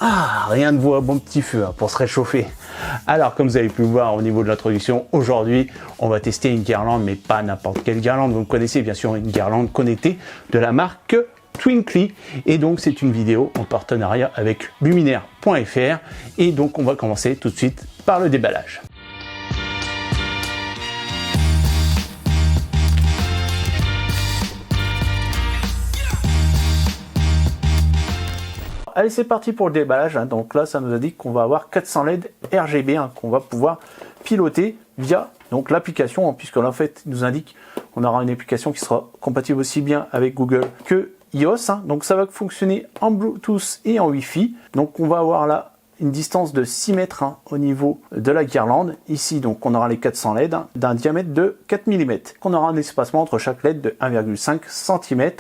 Ah, rien de vaut un bon petit feu pour se réchauffer. Alors, comme vous avez pu le voir au niveau de l'introduction, aujourd'hui, on va tester une guirlande, mais pas n'importe quelle guirlande. Vous connaissez bien sûr une guirlande connectée de la marque Twinkly. Et donc, c'est une vidéo en partenariat avec Luminaire.fr. Et donc, on va commencer tout de suite par le déballage. Allez, c'est parti pour le déballage. Donc là, ça nous indique qu'on va avoir 400 LED RGB qu'on va pouvoir piloter via donc l'application, puisque là, en fait, il nous indique qu'on aura une application qui sera compatible aussi bien avec Google que iOS. Donc ça va fonctionner en Bluetooth et en Wi-Fi. Donc on va avoir là une distance de 6 mètres au niveau de la guirlande. Ici, donc, on aura les 400 LED d'un diamètre de 4 mm. On aura un espacement entre chaque LED de 1,5 cm.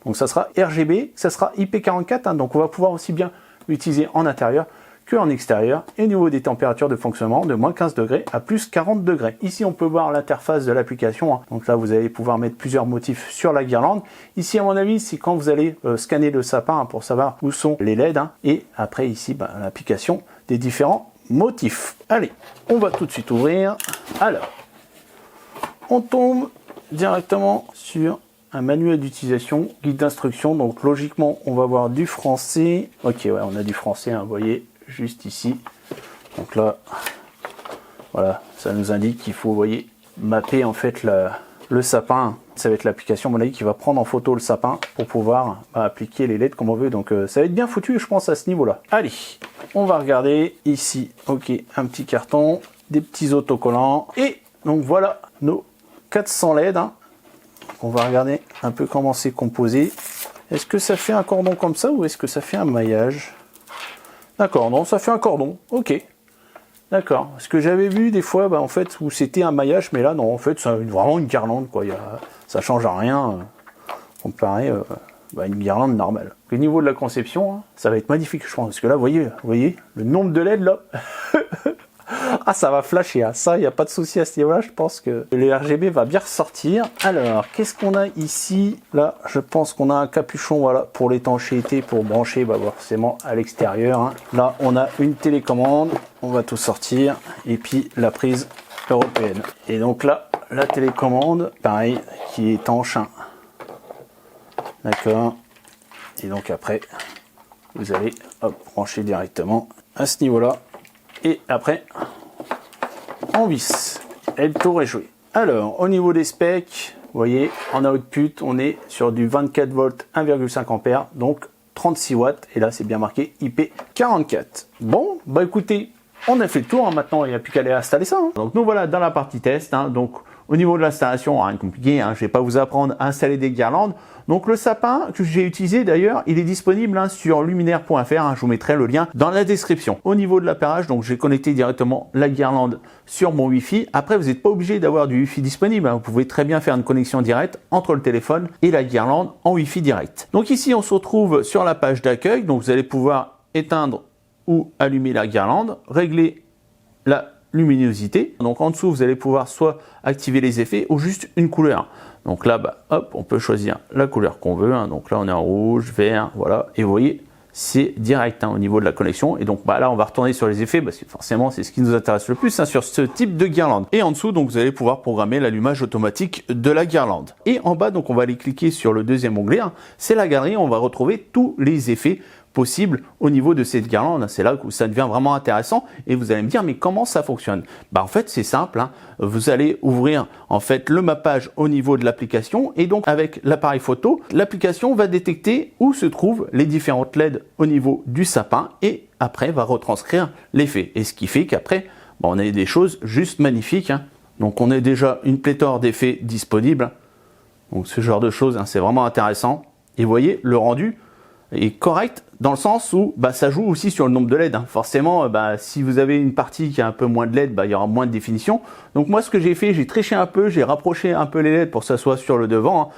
Donc, ça sera RGB, ça sera IP44. Donc, on va pouvoir aussi bien l'utiliser en intérieur qu'en extérieur. Et au niveau des températures de fonctionnement, de moins 15 degrés à plus 40 degrés. Ici, on peut voir l'interface de l'application. Donc là, vous allez pouvoir mettre plusieurs motifs sur la guirlande. Ici, à mon avis, c'est quand vous allez scanner le sapin pour savoir où sont les LED. Et après, ici, l'application des différents motifs. Allez, on va tout de suite ouvrir. Alors, on tombe directement sur un manuel d'utilisation, guide d'instruction. Donc, logiquement, on va avoir du français. Ok, ouais, on a du français, vous voyez, juste ici. Donc là, voilà, ça nous indique qu'il faut, vous voyez, mapper en fait le sapin. Ça va être l'application, à mon avis, qui va prendre en photo le sapin pour pouvoir appliquer les LED comme on veut. Donc ça va être bien foutu, je pense, à ce niveau-là. Allez, on va regarder ici. Ok, un petit carton, des petits autocollants. Et donc voilà nos 400 LED. On va regarder un peu comment c'est composé. Est-ce que ça fait un cordon comme ça ou est-ce que ça fait un maillage? D'accord, non, ça fait un cordon. Ok. D'accord. Ce que j'avais vu des fois, en fait, où c'était un maillage, mais là, non, en fait, c'est vraiment une guirlande, quoi. Ça change à rien comparé à une guirlande normale. Au niveau de la conception, ça va être magnifique, je pense. Parce que là, vous voyez, le nombre de LED, là. Ah, ça va flasher, ça, il n'y a pas de souci à ce niveau-là. Je pense que le RGB va bien ressortir. Alors, qu'est-ce qu'on a ici? Là, je pense qu'on a un capuchon, voilà, pour l'étanchéité, pour brancher, forcément, à l'extérieur. Là, on a une télécommande. On va tout sortir. Et puis, la prise européenne. Et donc là, la télécommande, pareil, qui est étanche. D'accord. Et donc après, vous allez, brancher directement à ce niveau-là. Et après, on visse. Et le tour est joué. Alors, au niveau des specs, vous voyez, en output, on est sur du 24 volts, 1,5 ampères, donc 36 watts. Et là, c'est bien marqué IP44. Bon, écoutez, on a fait le tour. Maintenant, il n'y a plus qu'à aller installer ça. Donc, nous voilà dans la partie test. Donc, au niveau de l'installation, rien de compliqué. Je ne vais pas vous apprendre à installer des guirlandes. Donc le sapin que j'ai utilisé d'ailleurs, il est disponible sur luminaire.fr, je vous mettrai le lien dans la description. Au niveau de l'appareil, donc j'ai connecté directement la guirlande sur mon Wi-Fi. Après, vous n'êtes pas obligé d'avoir du Wi-Fi disponible, vous pouvez très bien faire une connexion directe entre le téléphone et la guirlande en Wi-Fi direct. Donc ici, on se retrouve sur la page d'accueil, donc vous allez pouvoir éteindre ou allumer la guirlande, régler la luminosité. Donc en dessous, vous allez pouvoir soit activer les effets ou juste une couleur. Donc là, hop, on peut choisir la couleur qu'on veut. Donc là, on est en rouge, vert, voilà. Et vous voyez, c'est direct au niveau de la connexion. Et donc là, on va retourner sur les effets parce que forcément, c'est ce qui nous intéresse le plus sur ce type de guirlande. Et en dessous, donc vous allez pouvoir programmer l'allumage automatique de la guirlande. Et en bas, donc on va aller cliquer sur le deuxième onglet. C'est la galerie. On va retrouver tous les effets possible au niveau de cette guirlande. C'est là où ça devient vraiment intéressant et vous allez me dire mais comment ça fonctionne? En fait c'est simple, vous allez ouvrir en fait le mappage au niveau de l'application et donc avec l'appareil photo, l'application va détecter où se trouvent les différentes LED au niveau du sapin et après va retranscrire l'effet. Et ce qui fait qu'après on a des choses juste magnifiques. Donc on a déjà une pléthore d'effets disponibles. Donc ce genre de choses, c'est vraiment intéressant. Et vous voyez le rendu est correct dans le sens où ça joue aussi sur le nombre de LED. Forcément, si vous avez une partie qui a un peu moins de LED, il y aura moins de définition. Donc moi, ce que j'ai fait, j'ai triché un peu, j'ai rapproché un peu les LED pour que ça soit sur le devant.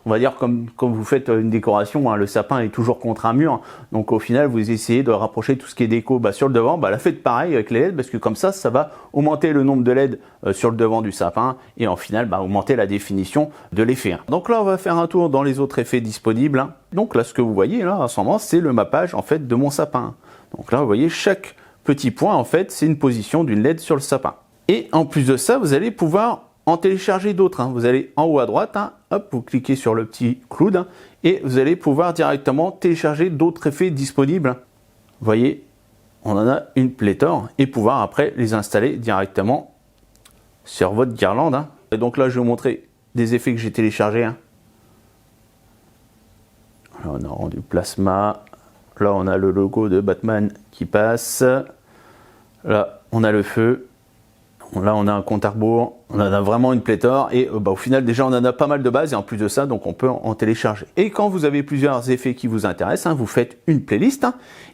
On va dire comme vous faites une décoration, le sapin est toujours contre un mur. Donc au final, vous essayez de rapprocher tout ce qui est déco sur le devant. Là, faites pareil avec les LED parce que comme ça va augmenter le nombre de LED sur le devant du sapin et en final, augmenter la définition de l'effet. Donc là, on va faire un tour dans les autres effets disponibles. Donc là, ce que vous voyez là, en ce moment, c'est le mappage en fait de mon sapin. Donc là, vous voyez, chaque petit point, en fait, c'est une position d'une LED sur le sapin. Et en plus de ça, vous allez pouvoir en télécharger d'autres. Vous allez en haut à droite, hop, vous cliquez sur le petit cloud et vous allez pouvoir directement télécharger d'autres effets disponibles. Vous voyez, on en a une pléthore et pouvoir après les installer directement sur votre guirlande. Et donc là, je vais vous montrer des effets que j'ai téléchargés. Là, on a rendu plasma. Là, on a le logo de Batman qui passe. Là, on a le feu. Là, on a un compte à rebours. On en a vraiment une pléthore. Et au final, déjà, on en a pas mal de bases. Et en plus de ça, donc on peut en télécharger. Et quand vous avez plusieurs effets qui vous intéressent, vous faites une playlist.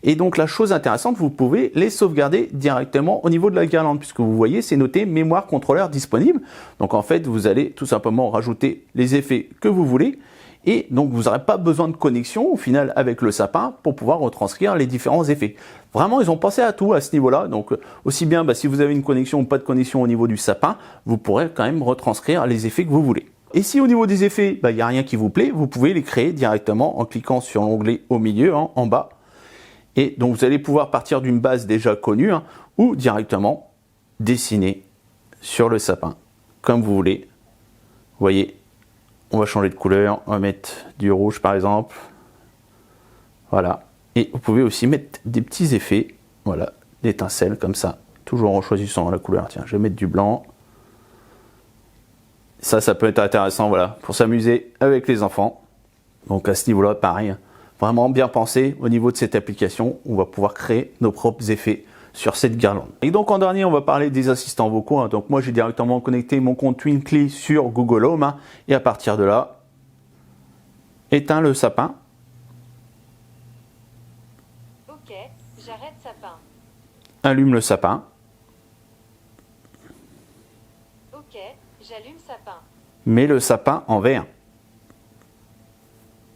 Et donc, la chose intéressante, vous pouvez les sauvegarder directement au niveau de la guirlande. Puisque vous voyez, c'est noté mémoire contrôleur disponible. Donc, en fait, vous allez tout simplement rajouter les effets que vous voulez. Et donc, vous n'aurez pas besoin de connexion au final avec le sapin pour pouvoir retranscrire les différents effets. Vraiment, ils ont pensé à tout à ce niveau-là. Donc, aussi bien si vous avez une connexion ou pas de connexion au niveau du sapin, vous pourrez quand même retranscrire les effets que vous voulez. Et si au niveau des effets, il n'y a rien qui vous plaît, vous pouvez les créer directement en cliquant sur l'onglet au milieu, en bas. Et donc, vous allez pouvoir partir d'une base déjà connue ou directement dessiner sur le sapin comme vous voulez. Vous voyez. On va changer de couleur, on va mettre du rouge par exemple. Voilà. Et vous pouvez aussi mettre des petits effets, voilà, d'étincelles comme ça. Toujours en choisissant la couleur. Tiens, je vais mettre du blanc. Ça peut être intéressant, voilà, pour s'amuser avec les enfants. Donc à ce niveau-là, pareil, vraiment bien pensé au niveau de cette application. On va pouvoir créer nos propres effets sur cette guirlande. Et donc en dernier, on va parler des assistants vocaux. Donc moi, j'ai directement connecté mon compte Twinkly sur Google Home. Et à partir de là, éteins le sapin. Ok, j'arrête sapin. Allume le sapin. Ok, j'allume sapin. Mets le sapin en vert.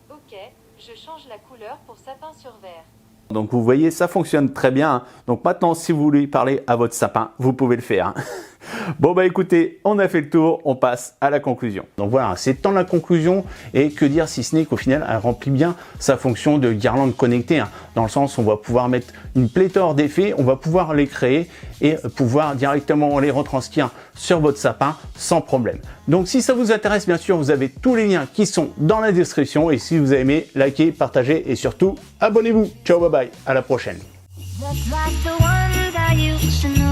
Ok, je change la couleur pour sapin sur vert. Donc vous voyez, ça fonctionne très bien. Donc maintenant, si vous voulez parler à votre sapin, vous pouvez le faire. Bon écoutez, on a fait le tour, on passe à la conclusion. Donc voilà, c'est tant la conclusion, et que dire si ce n'est qu'au final, elle remplit bien sa fonction de guirlande connectée, dans le sens où on va pouvoir mettre une pléthore d'effets, on va pouvoir les créer et pouvoir directement les retranscrire sur votre sapin sans problème. Donc si ça vous intéresse, bien sûr, vous avez tous les liens qui sont dans la description, et si vous avez aimé, likez, partagez et surtout, abonnez-vous. Ciao, bye bye, à la prochaine. Just like the ones I used to know.